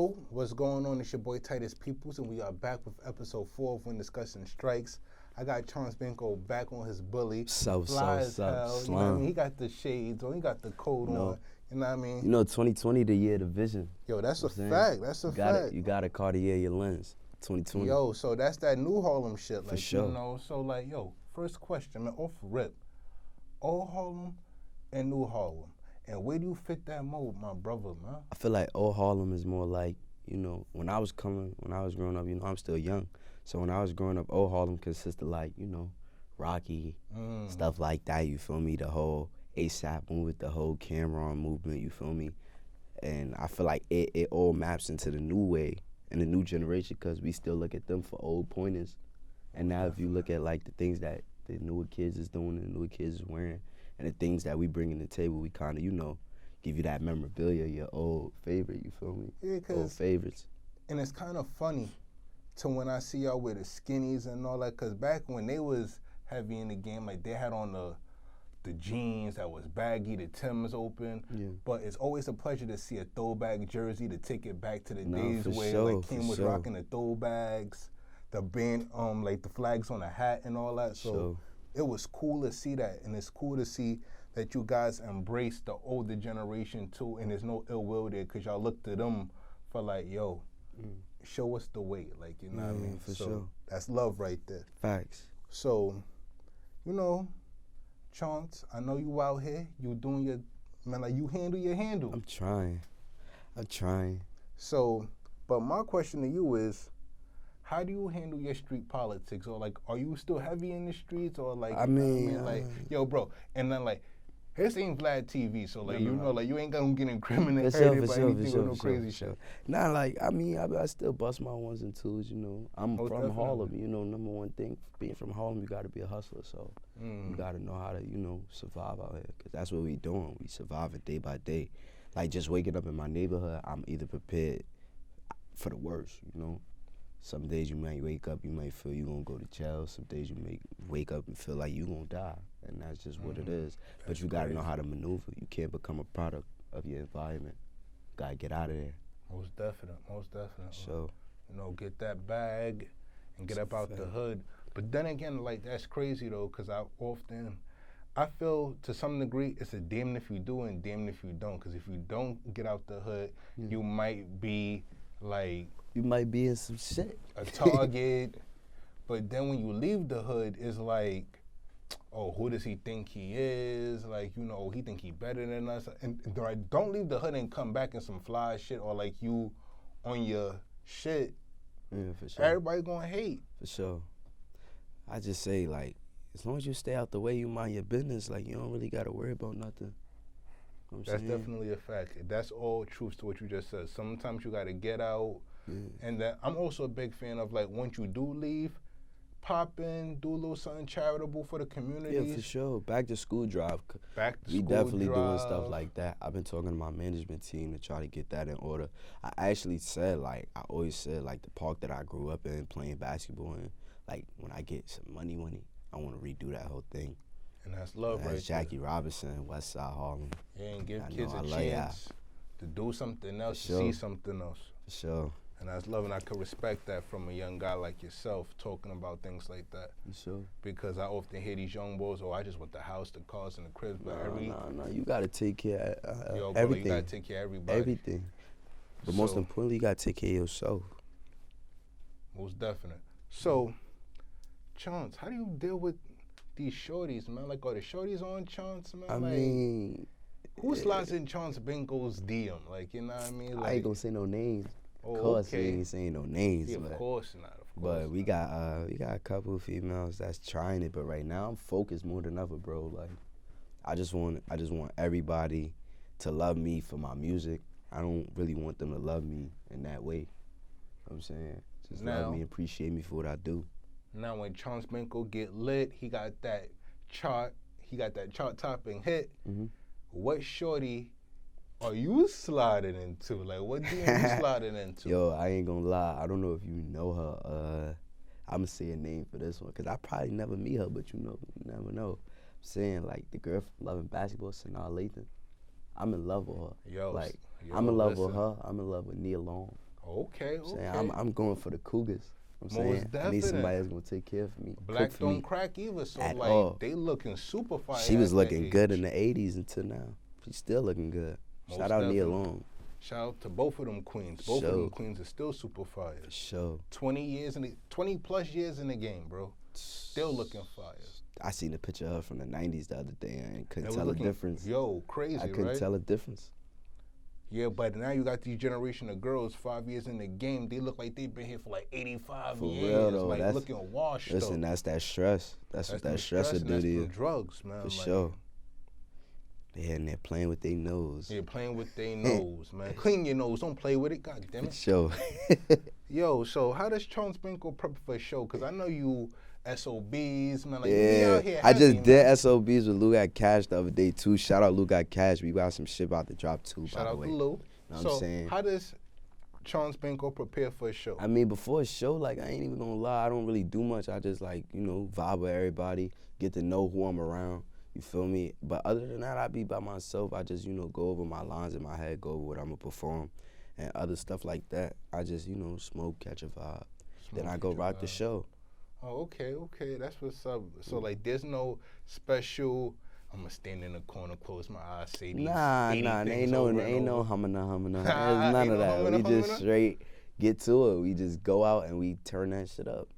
Yo, what's going on? It's your boy Titus Peoples, and we are back with episode 4 of Whendiscussionstrikes. I got Chonce Bankoo back on his bully. Fly as hell. You know what I mean? He got the shades on, he got the coat on. You know what I mean? You know, 2020 the year of the vision. Yo, that's a fact. That's a fact. You got to Cartier your lens. 2020. Yo, so that's that new Harlem shit. Like, For sure. You know, so like, yo, first question, man, off rip. Old Harlem and New Harlem. And where do you fit that mold, my brother, man? I feel like old Harlem is more like, you know, when I was growing up, you know, I'm still young. So when I was growing up, old Harlem consisted like, you know, Rocky, stuff like that, you feel me? The whole ASAP movement, the whole Cameron movement, you feel me? And I feel like it all maps into the new way and the new generation because we still look at them for old pointers. And now if you look at like the things that the newer kids is doing and the newer kids is wearing, and the things that we bring to the table, we kind of, you know, give you that memorabilia, your old favorite, you feel me? Yeah, old favorites. And it's kind of funny to when I see y'all with the skinnies and all that, because back when they was heavy in the game, like they had on the jeans that was baggy, the Timbs open. Yeah. But it's always a pleasure to see a throwback jersey to take it back to the days where like Kim was rocking the throwbacks, the band, like the flags on the hat and all that. So it was cool to see that, and it's cool to see that you guys embrace the older generation too, and there's no ill will there because y'all look to them for like, yo, show us the way, like, you know what I mean? For sure. That's love right there. Facts. So, you know, Chonce, I know you out here, you doing your, man, like you handle your handle. I'm trying. So, but my question to you is, how do you handle your street politics? Or like, are you still heavy in the streets? Or like, I mean, like, yo, bro, and then like, this ain't Vlad TV, so like, you know, like you ain't gonna get incriminated by anything or no crazy shit. Nah, like, I mean, I still bust my ones and twos, you know. I'm from Harlem, you know, number one thing, being from Harlem, you gotta be a hustler, so you gotta know how to, you know, survive out here, because that's what we doing. We surviving day by day. Like, just waking up in my neighborhood, I'm either prepared for the worst, you know. Some days you might wake up, you might feel you gonna go to jail. Some days you may wake up and feel like you gonna die, and that's just what it is. But you gotta know how to maneuver. You can't become a product of your environment. You gotta get out of there. Most definite. So, you know, get that bag and get up out the hood. But then again, like, that's crazy though, because I feel to some degree it's a damn if you do and damn if you don't. Because if you don't get out the hood, you might be like, you might be in some shit. A target. But then when you leave the hood, it's like, oh, who does he think he is? Like, you know, he think he better than us. And don't leave the hood and come back in some fly shit or like you on your shit. Yeah, for sure. Everybody gonna hate. For sure. I just say, like, as long as you stay out the way, you mind your business, like, you don't really gotta worry about nothing. You know that's definitely a fact. That's all truth to what you just said. Sometimes you gotta get out. And that I'm also a big fan of, like, once you do leave, pop in, do a little something charitable for the community. Yeah, for sure. Back to school drive. We definitely doing stuff like that. I've been talking to my management team to try to get that in order. I actually said, like, I always said, like, the park that I grew up in playing basketball in, like, when I get some money, I want to redo that whole thing. And that's love, right? That's Jackie Robinson, West Side Harlem. Yeah, and give kids a chance to do something else, to see something else. For sure. And I was loving, I could respect that from a young guy like yourself talking about things like that. Sure. Because I often hear these young boys, oh, I just want the house, the cars, and the cribs. But no, you got to take care of yo, everything. You got to take care of everybody. Everything. But most importantly, you got to take care of yourself. Most definite. So, Chonce, how do you deal with these shorties, man? Like, are the shorties on Chonce, man? I mean, who slides in Chonce Bankoo's DM? Like, you know what I mean? Like, I ain't going to say no names. Of course, we ain't saying no names. Yeah, of course not. But we got a couple of females that's trying it. But right now, I'm focused more than ever, bro. Like, I just want everybody to love me for my music. I don't really want them to love me in that way. You know what I'm saying? Just love me, appreciate me for what I do. Now, when Chonce Bankoo get lit, he got that chart topping hit. What shorty are you sliding into? Like, what DM you sliding into? Yo, I ain't gonna lie. I don't know if you know her. I'm gonna say a name for this one, because I probably never meet her, but you never know. I'm saying, like, the girl from Loving Basketball, Sanaa Lathan. I'm in love with her. Yo, like, I'm in love with her. I'm in love with Nia Long. Okay, okay. I'm going for the Cougars. I'm saying I need somebody that's gonna take care of me. Black don't crack either, so at like all. they looking super fire. She was looking good in the '80s until now. She's still looking good. Shout out Nia Long. Shout out to both of them queens. Both of them queens are still super fire. For sure. 20 plus years in the game, bro. Still looking fire. I seen a picture of her from the '90s the other day and couldn't tell a difference. Yo, crazy, I couldn't tell a difference. Yeah, but now you got these generation of girls 5 years in the game. They look like they've been here for like 85 years. For real, though. Like looking washed. Listen, that's that stress. That's what that stress will do to you. Drugs, man. For sure. They in there playing with their nose. Yeah, playing with their nose, man. Clean your nose. Don't play with it. God damn it. For sure. Yo, so how does Chonce Bankoo prep for a show? Because I know you SOBs, man. Like, yeah, out here I just did SOBs with Lou Got Cash the other day, too. Shout out Lou Got Cash. We got some shit about to drop, too, Shout by the way. Shout out to Lou. Know what I'm saying? How does Chonce Bankoo prepare for a show? I mean, before a show, like, I ain't even gonna lie, I don't really do much. I just, like, you know, vibe with everybody, get to know who I'm around. You feel me? But other than that, I be by myself. I just, you know, go over my lines in my head, go over what I'm going to perform, and other stuff like that. I just, you know, smoke, catch a vibe. Then I go rock the show. Oh, okay. That's what's up. So, like, there's no special, I'm going to stand in the corner, close my eyes, say these Nah, ain't no humming. There's none of that. We just straight get to it. We just go out and we turn that shit up.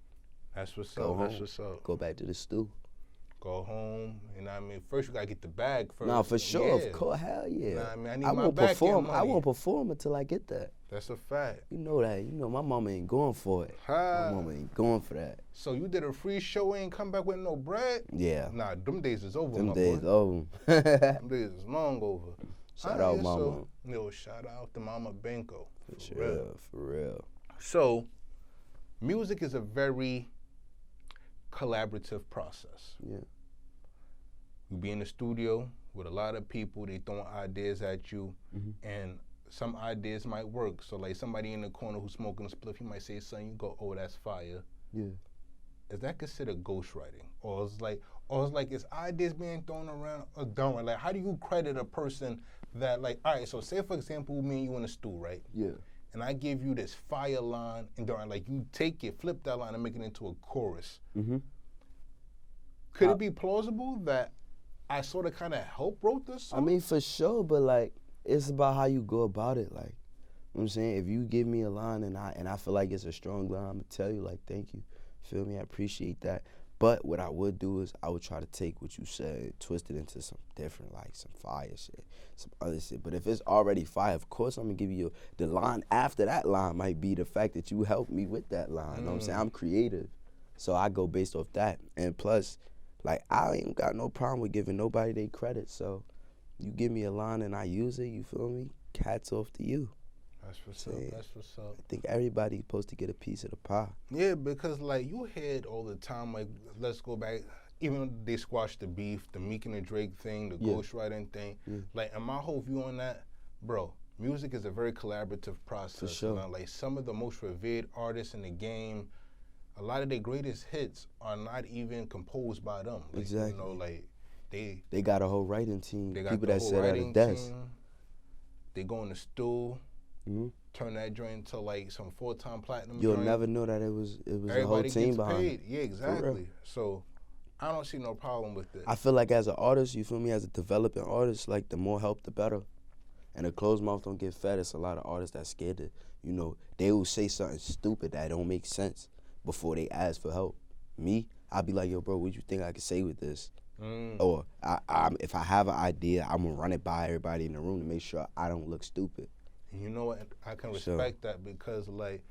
That's what's up. That's what's up. Go back to the stew. Go home, you know what I mean? First, you got to get the bag first. No, for sure, of course, hell yeah. You know what I mean? I need I my won't back perform. money. I won't perform until I get that. That's a fact. You know that. You know my mama ain't going for it. My mama ain't going for that. So you did a free show and come back with no bread? Yeah. Nah, them days is over, them my days boy. over. Them days is long over. Shout out, mama. Yo, shout out to Mama Bankoo. For real. So, music is a very collaborative process. Yeah. You be in the studio with a lot of people, they throwing ideas at you, and some ideas might work. So like somebody in the corner who's smoking a spliff, you might say something, you go, oh, that's fire. Yeah. Is that considered ghostwriting? Or it's like is ideas being thrown around or done? Like how do you credit a person that like, all right, so say for example, me and you in a stew, right? Yeah. And I give you this fire line, and then like you take it, flip that line and make it into a chorus. Could it be plausible that I sort of kind of wrote this song? I mean, for sure, but like, it's about how you go about it. Like, you know what I'm saying? If you give me a line and I feel like it's a strong line, I'm gonna tell you like, thank you. Feel me? I appreciate that. But what I would do is I would try to take what you said, twist it into some different, like some fire shit, some other shit. But if it's already fire, of course I'm gonna give you the line after that line might be the fact that you helped me with that line. You know what I'm saying? I'm creative. So I go based off that. And plus, like, I ain't got no problem with giving nobody their credit. So you give me a line and I use it, you feel me? Hats off to you. That's what's up. That's what's up. I think everybody's supposed to get a piece of the pie. Yeah, because, like, you hear it all the time. Like, let's go back. Even they squashed the beef, the Meek and the Drake thing, the ghostwriting thing. Like, and my whole view on that, bro, music is a very collaborative process. For sure. You know? Like, some of the most revered artists in the game, a lot of their greatest hits are not even composed by them. Like, exactly. You know, like they got a whole writing team. They got people the that whole sit at a desk. Team. They go in the stool, turn that joint into like some 4-time platinum. You'll joint. never know that it was Everybody a whole team gets behind paid. it. Yeah, exactly. So I don't see no problem with it. I feel like as an artist, you feel me, as a developing artist, like the more help, the better. And a closed mouth don't get fed. It's a lot of artists that's scared to, you know, they will say something stupid that don't make sense before they ask for help. Me, I'd be like, yo, bro, what you think I could say with this? Or if I have an idea, I'm gonna run it by everybody in the room to make sure I don't look stupid. And you know what? I can respect that because, like,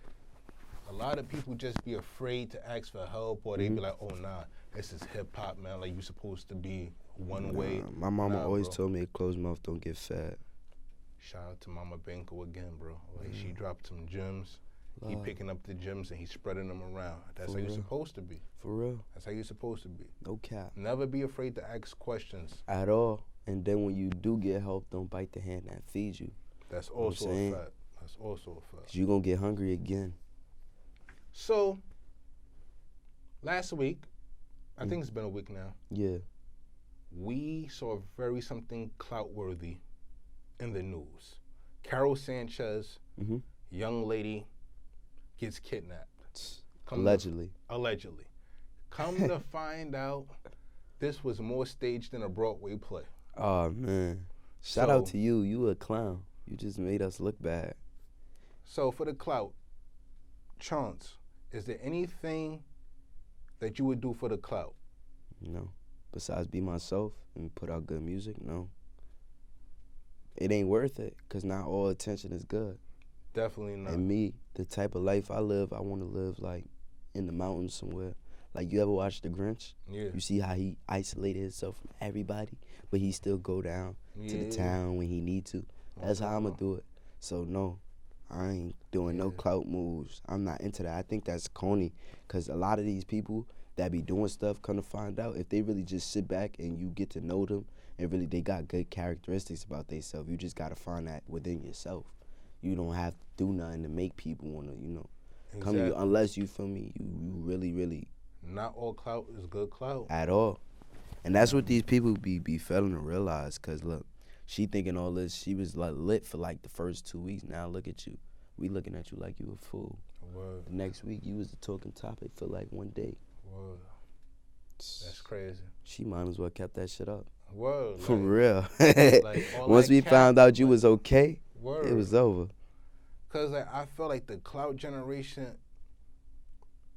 a lot of people just be afraid to ask for help, or they be like, oh, nah, this is hip-hop, man. Like, you supposed to be one way. My mama always told me a closed mouth don't get fed. Shout out to Mama Bankoo again, bro. Like, she dropped some gems. He picking up the gems and he's spreading them around. That's how you're supposed to be. For real. That's how you're supposed to be. No cap. Never be afraid to ask questions. At all. And then when you do get help, don't bite the hand that feeds you. That's also a fact. That's also a fact. 'Cause you're going to get hungry again. So, last week, I think it's been a week now. Yeah. We saw something clout-worthy in the news. Carol Sanchez young lady gets kidnapped. Allegedly. Allegedly. Come to find out, this was more staged than a Broadway play. Oh, man. Shout out to you. You a clown. You just made us look bad. So for the clout, Chonce, is there anything that you would do for the clout? No. Besides be myself and put out good music, no. It ain't worth it, because not all attention is good. Definitely not. And me, the type of life I live, I want to live like in the mountains somewhere. Like, you ever watch The Grinch? Yeah. You see how he isolated himself from everybody, but he still go down to the town when he need to. That's how I'm going to do it. So, no, I ain't doing no clout moves. I'm not into that. I think that's corny, because a lot of these people that be doing stuff, come to find out, if they really just sit back and you get to know them, and really they got good characteristics about themselves, you just got to find that within yourself. You don't have to do nothing to make people want to, come to you, unless you feel me, you really, really. Not all clout is good clout. At all. And that's what these people be failing to realize, because look, she thinking all this, she was like lit for like the first 2 weeks. Now look at you. We looking at you like you a fool. Word. The next week you was the talking topic for like one day. Word. That's crazy. She might as well kept that shit up. Word. For real. Once we found out you was okay, it was over. Because I feel like the clout generation,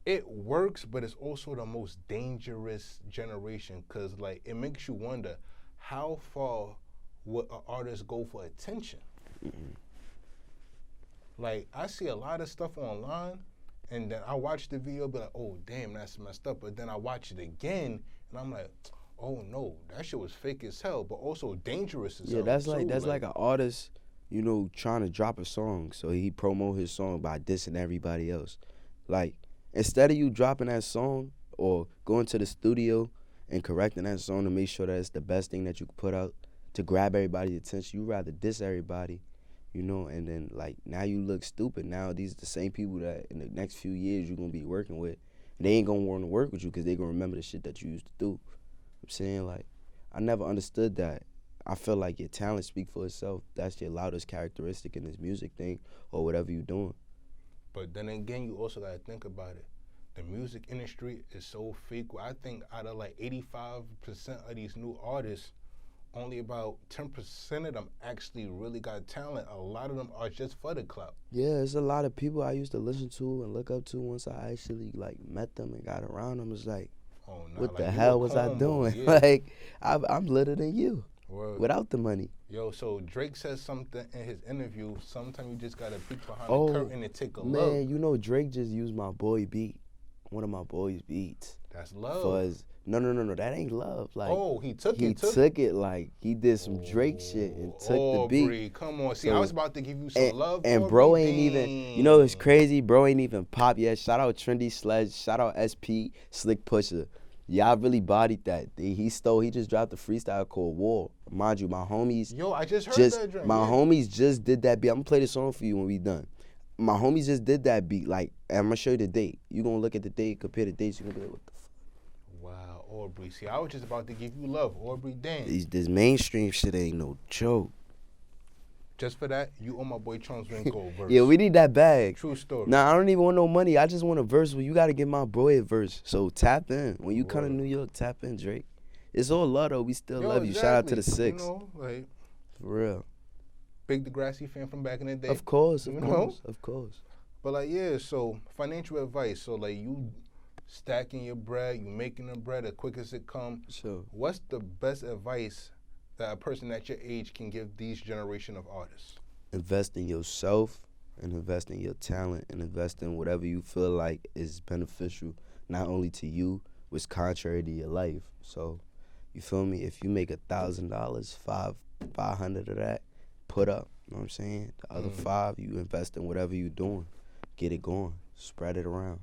it works, but it's also the most dangerous generation, because like it makes you wonder how far would an artist go for attention. Like, I see a lot of stuff online, and then I watch the video, be like, oh damn, that's messed up. But then I watch it again, and I'm like, oh no, that shit was fake as hell, but also dangerous as hell. Yeah, that's like an artist, trying to drop a song, so he promote his song by dissing everybody else. Like, instead of you dropping that song or going to the studio and correcting that song to make sure that it's the best thing that you can put out to grab everybody's attention, you rather diss everybody, and then like now you look stupid. Now these are the same people that in the next few years you're gonna be working with, and they ain't gonna want to work with you because they gonna remember the shit that you used to do. I'm saying, like, I never understood that. I feel like your talent speak for itself. That's your loudest characteristic in this music thing or whatever you're doing. But then again, you also gotta think about it. The music industry is so fake. I think out of like 85% of these new artists, only about 10% of them actually really got talent. A lot of them are just for the clout. Yeah, there's a lot of people I used to listen to and look up to once I actually like met them and got around them. It's like, what the hell was I doing? Yeah. Like, I'm litter than you. Word. Without the money. Yo, so Drake says something in his interview. Sometimes you just gotta peek behind the curtain and take a look. Man, Drake just used my boy beat, one of my boy's beats. That's love. No, that ain't love. Like, he took it. He took it like he did some Drake shit and took the beat. Come on, see, I was about to give you some love. And bro ain't even, it's crazy. Bro ain't even pop yet. Shout out Trendy Sledge. Shout out SP Slick Pusher. Y'all really bodied that. He just dropped a freestyle called War. Mind you, my homies. Yo, I just heard that drink. My homies just did that beat. I'm gonna play the song for you when we done. My homies just did that beat. Like, I'm gonna show you the date. You gonna look at the date, compare the dates, you gonna be like, what the fuck? Wow, Aubrey. See, I was just about to give you love, Aubrey. Damn. This mainstream shit ain't no joke. Just for that, you owe my boy Chonce Bankoo verse. Yeah, we need that bag. True story. Nah, I don't even want no money. I just want a verse where you got to get my boy a verse. So tap in. When you come to New York, tap in, Drake. It's all love, though. We still love you. Shout out to the 6. Like, for real. Big Degrassi fan from back in the day. Of course. But, like, yeah, so financial advice. So, like, you stacking your bread, you making the bread as quick as it comes. Sure. What's the best advice that a person at your age can give these generation of artists? Invest in yourself and invest in your talent and invest in whatever you feel like is beneficial, not only to you, but contrary to your life. So, you feel me? If you make $1,000, 500 of that, put up. You know what I'm saying? The other 5, you invest in whatever you're doing. Get it going. Spread it around.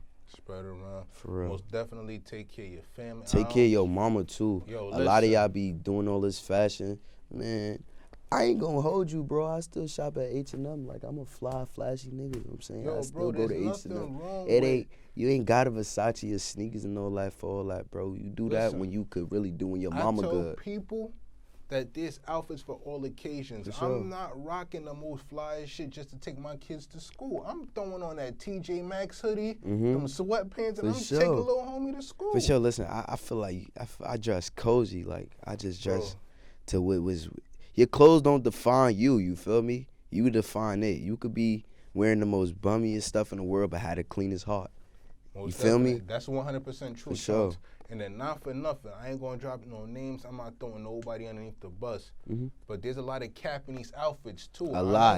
For real. Most definitely take care of your family. Take care of your mama, too. A lot of y'all be doing all this fashion. Man, I ain't gonna hold you, bro. I still shop at H&M. Like, I'm a flashy nigga. You know what I'm saying? I still go to H&M. You ain't got a Versace or sneakers and all that for all that, bro. You do that when you could really do when your mama good. I tell people, that there's outfits for all occasions. For sure. I'm not rocking the most fly shit just to take my kids to school. I'm throwing on that TJ Maxx hoodie, them sweatpants, and I'm taking little homie to school. For sure. Listen, I feel like I dress cozy. Like, I just dress to what was. Your clothes don't define you. You feel me? You define it. You could be wearing the most bummiest stuff in the world, but had the cleanest heart. You feel me? That's 100% true. For sure. And then not for nothing, I ain't gonna drop no names. I'm not throwing nobody underneath the bus. But there's a lot of cap in these outfits too. A lot. I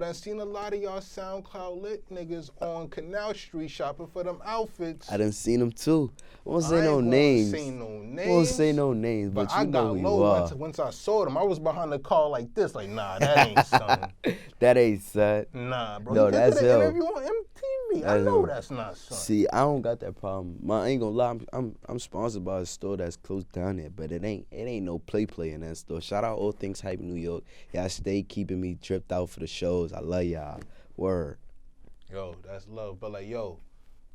done seen a lot of y'all SoundCloud lit niggas on Canal Street shopping for them outfits. I done seen them too. Won't say no names. Won't say no names, but you know who you are. Once I saw them, I was behind the car like this, like, nah, that ain't son. That ain't son. Nah, bro. No, that's him. Interview on MTV. I know that's not son. See, I don't got that problem. I ain't gonna lie. I'm sponsored by a store that's close down there, but it ain't no play in that store. Shout out All Things Hype New York. Y'all stay keeping me dripped out for the shows. I love y'all. Word. Yo, that's love. But like, yo,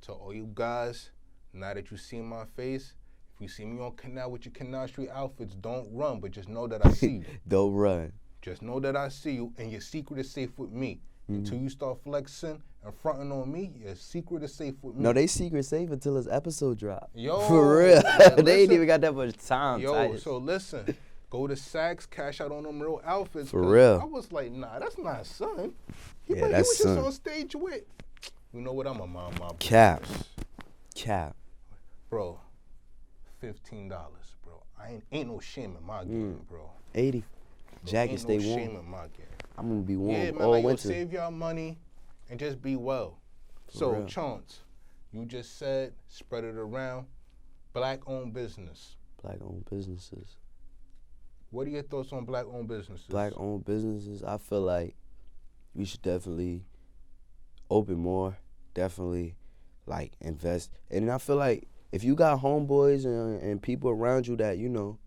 to all you guys, now that you see my face, if you see me on Canal with your Canal Street outfits, don't run, but just know that I see you. Don't run. Just know that I see you, and your secret is safe with me. Until you start flexing and fronting on me, your secret is safe with me. No, they secret safe until this episode drop. Yo. For real. They ain't even got that much time, Yo, Titus. so listen, go to Saks, cash out on them real outfits. For real. I was like, nah, that's not son. Yeah, He that's was son. just on stage with. You know what? I'm a mom. Cap. Bro, $15, bro. Ain't no shame in my game, bro. 80. Jacket stay warm. Ain't no shame in my game. I'm gonna be warm Yeah, man, all like, winter. Save y'all money and just be well. So, real. Chonce, you just said spread it around. Black-owned business. Black-owned businesses. What are your thoughts on black-owned businesses? Black-owned businesses, I feel like we should definitely open more, definitely, like, invest. And I feel like if you got homeboys and people around you that, you know,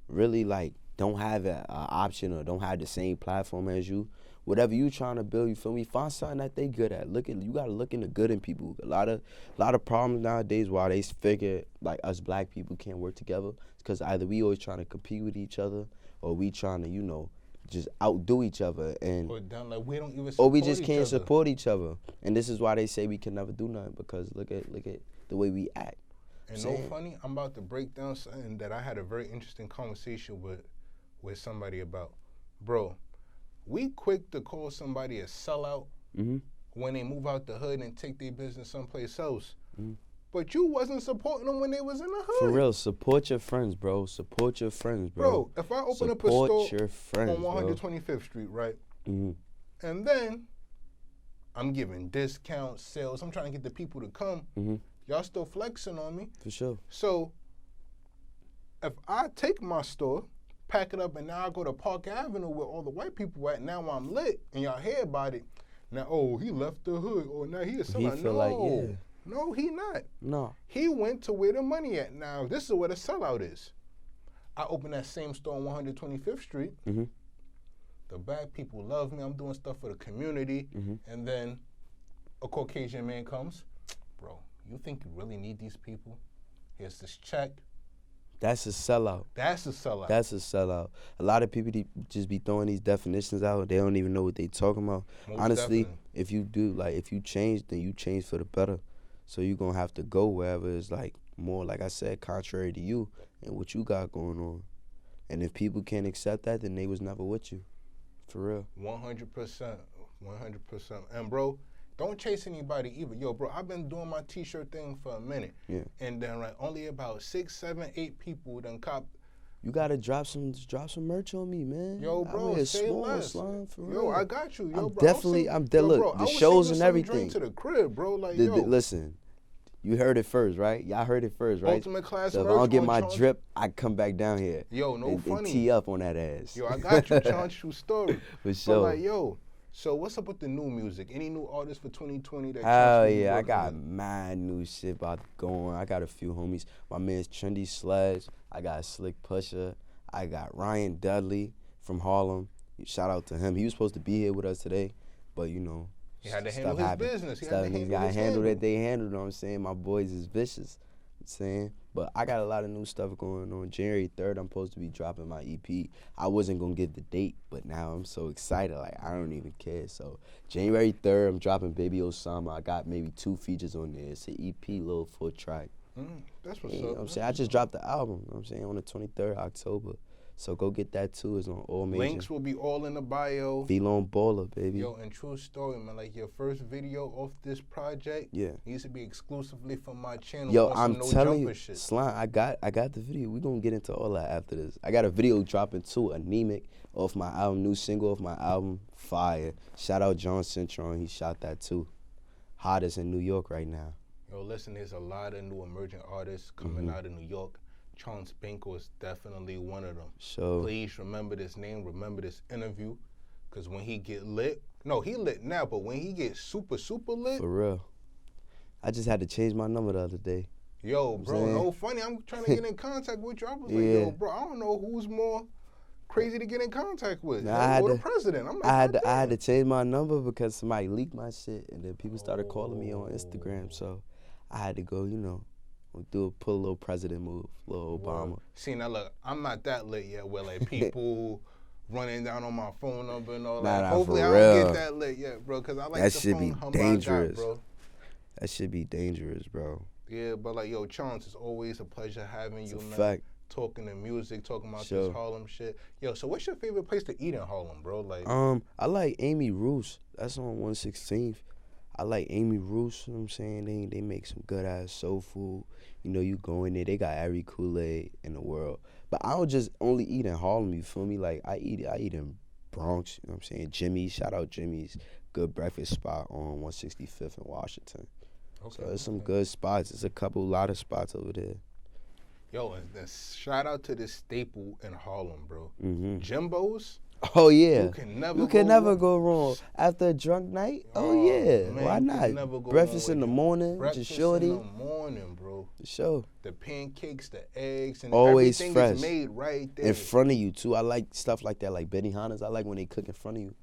really, like, don't have an option or don't have the same platform as you, whatever you trying to build, you feel me? Find something that they good at. You gotta look in the good in people. A lot of problems nowadays why they figure like us black people can't work together. It's because either we always trying to compete with each other or we trying to, you know, just outdo each other Or down, like, we don't even or we just can't support each other. And this is why they say we can never do nothing, because look at the way we act. And no funny, I'm about to break down something that I had a very interesting conversation with somebody about. Bro, we quick to call somebody a sellout when they move out the hood and take their business someplace else. But you wasn't supporting them when they was in the hood. For real, support your friends, bro. Support your friends, bro. Bro, if I open up a store your friends, on 125th Street, right? And then I'm giving discounts, sales. I'm trying to get the people to come. Y'all still flexing on me. For sure. So if I take my store, pack it up, and now I go to Park Avenue where all the white people at, now I'm lit, and y'all hear about it. Now, oh, he left the hood, or now he is selling. He feel like, yeah. No, he not. No. He went to where the money at. Now, this is where the sellout is. I opened that same store on 125th Street. The black people love me. I'm doing stuff for the community. And then a Caucasian man comes. Bro, you think you really need these people? Here's this check. That's a sellout. That's a sellout. That's a sellout. A lot of people just be throwing these definitions out. They don't even know what they talking about. Most Honestly, definitely. if you do, like, if you change, then you change for the better. So you're going to have to go wherever is, like, more, like I said, contrary to you and what you got going on. And if people can't accept that, then they was never with you. For real. 100%. 100%. And, bro, don't chase anybody either. Yo, bro, I've been doing my T-shirt thing for a minute. Yeah. And then, like, only about 6, 7, 8 people done cop. You got to drop some merch on me, man. Yo, bro, say less. Slime, for yo, real. I got you. Yo, I'm bro, definitely, look, the shows and everything. Drink to the crib, bro. Like, listen, you heard it first, right? Y'all heard it first, right? Ultimate Class So if merch I don't get on my Chonce. drip, I come back down here. Yo, no and funny. tee up on that ass. Yo, I got you, Chonce, true story. For sure. But, like, yo, so what's up with the new music? Any new artists for 2020 that Hell Chonce yeah, I working got with? mad new shit about to go on. I got a few homies. My man's Trendy Sledge. I got Slick Pusher. I got Ryan Dudley from Harlem. Shout out to him. He was supposed to be here with us today, but you know, He had to stuff handle his happened. business. He Stuff had to he's handle got his handled handle. that they handled. You know what I'm saying? My boys is vicious. saying? But I got a lot of new stuff going on. January 3rd, I'm supposed to be dropping my EP. I wasn't going to give the date, but now I'm so excited. Like, I don't even care. So, January 3rd, I'm dropping Baby Osama. I got maybe 2 features on there. It's an EP, little 4-track. That's what's You up. know what I'm saying? I just dropped the album, you know what I'm saying, on the 23rd October. So go get that too. It's on all major. Links will be all in the bio. Felon Baller, baby. Yo, and true story, man. Like your first video off this project needs to be exclusively from my channel. Yo, I'm no telling you, shit. Slime, I got the video. We gonna get into all that after this. I got a video dropping too, Anemic, off my album, new single off my album, Fire. Shout out John Centron, he shot that too. Hottest in New York right now. Yo, listen, there's a lot of new emerging artists coming out of New York. Chonce Bankoo is definitely one of them. So please remember this name, remember this interview, because when he get lit, no, he lit now, but when he get super, super lit. For real. I just had to change my number the other day. Yo, bro, no funny, I'm trying to get in contact with you. I was like, yo, bro, I don't know who's more crazy to get in contact with. Or the president. I'm like, I had to change my number because somebody leaked my shit, and then people started calling me on Instagram, so I had to go, you know, pull a little president move, little Obama. See, now look, I'm not that lit yet where like people running down on my phone number and all that. Hopefully I don't get that lit yet, bro, because I like that the should phone be humble dangerous. I got, bro. That should be dangerous, bro. Yeah, but like, yo, Chonce, it's always a pleasure having you, man. Fact. Talking to music, talking about this Harlem shit. Yo, so what's your favorite place to eat in Harlem, bro? Like, I like Amy Roos. That's on 116th. I like Amy Roos, you know what I'm saying? They make some good ass soul food. You know, you go in there, they got every Kool-Aid in the world. But I don't just only eat in Harlem, you feel me? Like I eat in Bronx, you know what I'm saying? Jimmy's, shout out Jimmy's, good breakfast spot on 165th in Washington. Okay, so there's some good spots. There's a lot of spots over there. Yo, and shout out to this staple in Harlem, bro. Jimbo's. Oh yeah, you can never go wrong after a drunk night. Oh yeah, man, why not? Breakfast in the morning, just shorty. Breakfast in the morning, bro. For sure. The pancakes, the eggs, and always everything fresh. is made right there in front of you too. I like stuff like that, like Benihana's. I like when they cook in front of you.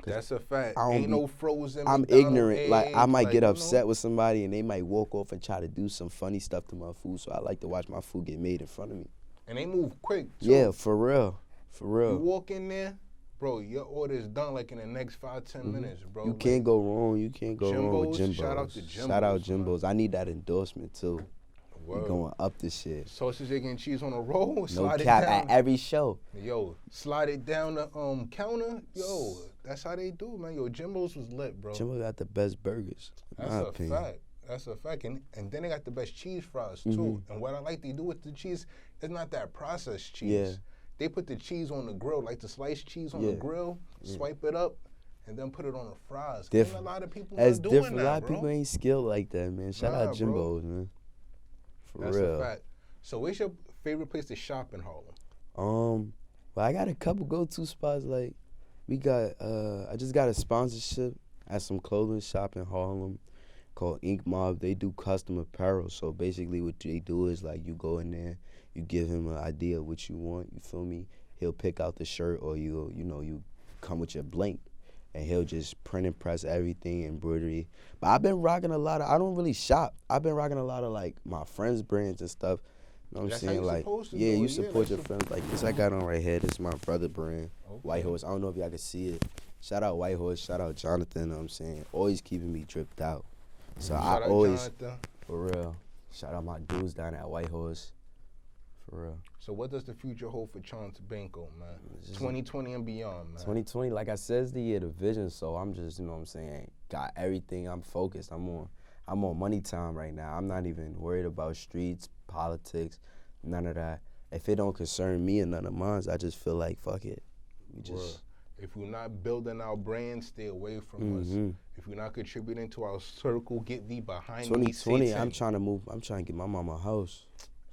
That's a fact. Ain't no frozen. I'm ignorant. Eggs, like I might get upset with somebody and they might walk off and try to do some funny stuff to my food. So I like to watch my food get made in front of me. And they move quick too. Yeah, for real. For real. You walk in there, bro, your order is done like in the next 5-10 minutes, bro. You can't go wrong. You can't go wrong with Jimbo's. Shout out to Jimbo's. Shout out Jimbo's. I need that endorsement too. Word. We going up this shit. Sausage, egg, and cheese on a roll. No cap at every show. Yo, slide it down the counter. Yo, that's how they do, man. Yo, Jimbo's was lit, bro. Jimbo got the best burgers. That's a fact. That's a fact. And then they got the best cheese fries too. And what I like they do with the cheese is not that processed cheese. Yeah. They put the cheese on the grill, like the sliced cheese on the grill, swipe it up, and then put it on the fries. Different. A lot of people That's not doing different. that, A lot of bro. people ain't skilled like that, man. Shout out Jimbo's, man. For That's real. a fact. So what's your favorite place to shop in Harlem? Well, I got a couple go-to spots. Like, we got, I just got a sponsorship at some clothing shop in Harlem called Ink Mob. They do custom apparel. So basically what they do is, like, you go in there, you give him an idea of what you want, you feel me? He'll pick out the shirt, or you come with your blank, and he'll just print and press everything, embroidery. But I've been rocking a lot of, I don't really shop. I've been rocking a lot of, like, my friends' brands and stuff. You know what I'm saying? Like, yeah, you support your friends. Like this I got on right here. This is my brother brand, White Horse. I don't know if y'all can see it. Shout out White Horse. Shout out Jonathan. You know what I'm saying? Always keeping me dripped out. So I always, for real. Shout out my dudes down at White Horse. For real. So what does the future hold for Chonce Bankoo, man? 2020 and beyond, man. 2020, like I said, is the year of vision. So I'm just, you know what I'm saying, got everything. I'm focused. I'm on money time right now. I'm not even worried about streets, politics, none of that. If it don't concern me and none of mine, I just feel like, fuck it. We just. If we're not building our brand, stay away from us. If we're not contributing to our circle, get thee behind me. 2020, I'm trying to move. I'm trying to get my mama a house.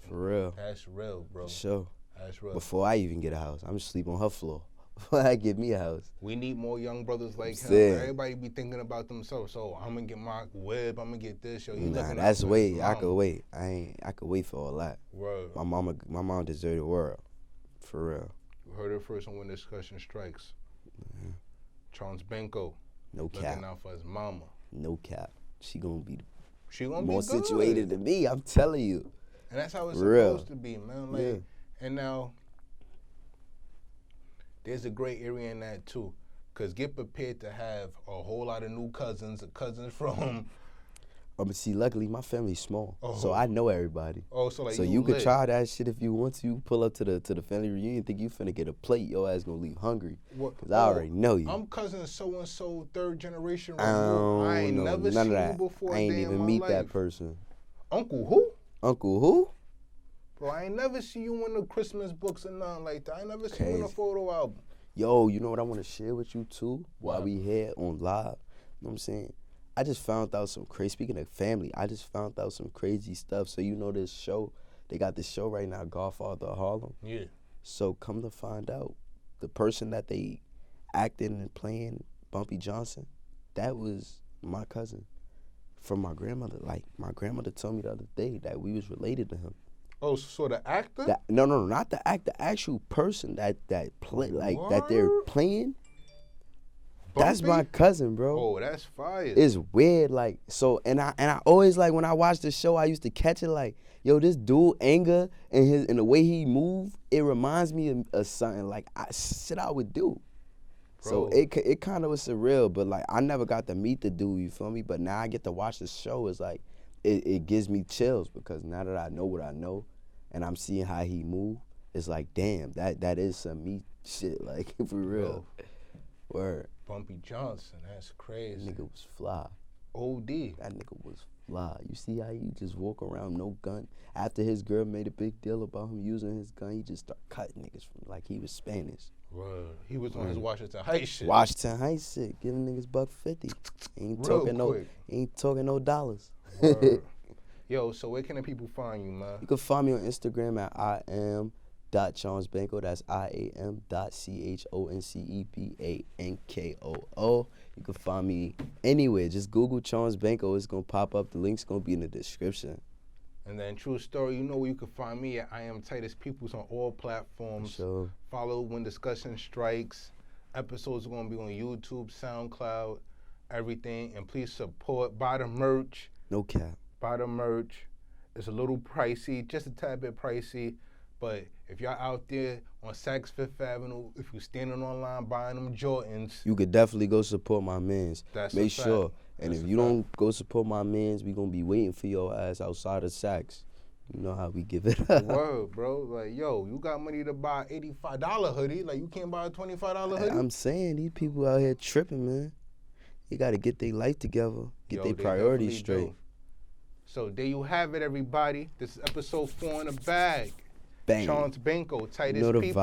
For real. That's real, bro. For sure. That's real. Before I even get a house, I'm just sleep on her floor. Before I get me a house. We need more young brothers like him. Everybody be thinking about themselves. So I'm gonna get my web. I'm gonna get this. Yo, nah, that's wait. I could wait. I could wait for all that. Word. My mom deserves the world. For real. You heard it first on Whendiscussionstrikes. Chonce Bankoo. No cap. Looking out for his mama. No cap. She gonna be more situated than me. I'm telling you. And that's how it's Real. supposed to be, man. Like, and now, there's a gray area in that, too. Because get prepared to have a whole lot of new cousins from... But see, luckily, my family's small, so I know everybody. Oh, so like so you could try that shit if you want to. You pull up to the family reunion, think you finna get a plate, your ass gonna leave hungry. Because I already know you. I'm cousin so-and-so, third generation. I ain't never seen you before. I ain't even meet that person. Uncle who? Uncle who? Bro, I ain't never see you in the Christmas books or nothing like that. I ain't never seen you in a photo album. Yo, you know what I want to share with you, too? While we here on live, you know what I'm saying? I just found out some crazy, speaking of family, I just found out some crazy stuff. So you know this show, they got this show right now, Godfather of Harlem. Yeah. So come to find out, the person that they acting and playing, Bumpy Johnson, that was my cousin from my grandmother. Like, my grandmother told me the other day that we was related to him. Oh, so the actor? No, not the actor, the actual person that play, like, that they're playing. That's my cousin, bro. Oh, that's fire. It's weird, like, so, and I always, like, when I watched the show, I used to catch it, like, yo, this dude, anger, and the way he move, it reminds me of something, like, shit I would do. Bro. So it kind of was surreal, but, like, I never got to meet the dude, you feel me? But now I get to watch the show, it's like, it gives me chills, because now that I know what I know, and I'm seeing how he move, it's like, damn, that is some me shit, like, for real. Word. Bumpy Johnson, that's crazy. That nigga was fly. OD. That nigga was fly. You see how he just walk around no gun? After his girl made a big deal about him using his gun, he just started cutting niggas from like he was Spanish. Word. He was on his Washington Heights shit. Washington Heights shit, giving niggas $1.50. Ain't talking no dollars. Yo, so where can the people find you, man? You can find me on Instagram at Chonce Bankoo. That's IAM.CHONCEBANKOO. You can find me anywhere. Just Google Chonce Bankoo. It's gonna pop up. The link's gonna be in the description. And then true story, you know where you can find me at I am Titus Peoples on all platforms. Sure. Follow Whendiscussionstrikes. Episodes are gonna be on YouTube, SoundCloud, everything. And please support. Buy the merch. No cap. Buy the merch. It's a little pricey, just a tad bit pricey. But if y'all out there on Saks Fifth Avenue, if you're standing online buying them Jordans, you could definitely go support my mans. That's Make a fact. sure. And if you don't go support my mans, we gonna be waiting for your ass outside of Saks. You know how we give it up. Word, bro. Like, yo, you got money to buy $85 hoodie. Like, you can't buy a $25 hoodie. I'm saying, these people out here tripping, man. You gotta get their life together. Get their priorities straight. Do. So there you have it, everybody. This is episode 4 in the bag. Bang. Chonce Bankoo, Titus Peoples.